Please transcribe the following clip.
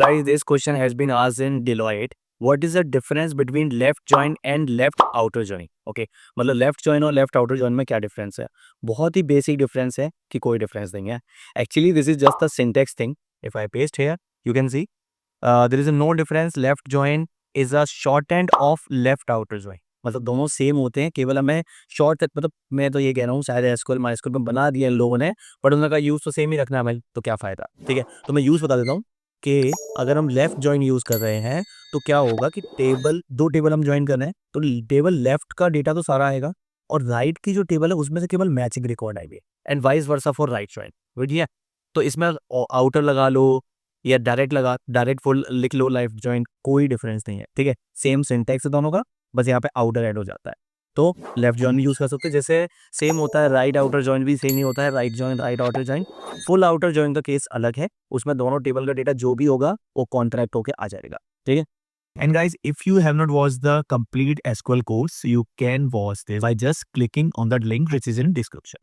Guys, this question has been asked in Deloitte. What is the difference between left join and left outer join? Okay, मतलब left join और left outer join में क्या difference है? बहुत ही basic difference है कि कोई difference नहीं है. Actually, this is just a syntax thing. If I paste here, you can see there is no difference. Left join is a shorthand of left outer join. मतलब दोनों same होते हैं, केवल हमें शॉर्ट मतलब मैं तो ये कह रहा हूँ शायद एसक्यूएल माइस्क्यूएल में बना दिया इन लोगों ने, बट उनका यूज़ तो सेम ही रखना है भाई, तो क्या फ़ायदा. ठीक है, तो मैं यूज़ बता देता हूँ कि अगर हम लेफ्ट जॉइन यूज़ कर रहे हैं तो क्या होगा कि टेबल, दो टेबल हम जॉइन कर रहे हैं तो टेबल लेफ्ट का डेटा तो सारा आएगा और राइट की जो टेबल है उसमें से केवल मैचिंग रिकॉर्ड आएगी, and vice versa for right join. बढ़िया. तो इसमें आउटर लगा लो या डायरेक्ट फुल लिख लो लेफ्ट जॉइन, कोई डिफरेंस नहीं है. ठीक है, सेम सिंटैक्स है दोनों का, बस यहाँ पे आउटर ऐड हो जाता है. तो लेफ्ट जॉइन भी यूज़ कर सकते हैं, जैसे सेम होता है राइट आउटर जॉइन भी सेम ही होता है, right join right outer join. Full outer join का केस अलग है, उसमें दोनों टेबल का डेटा जो भी होगा वो कॉन्ट्रैक्ट होके आ जाएगा. ठीक है. And guys, if you have not watched the complete SQL course, you can watch this by just clicking on that link which is in description.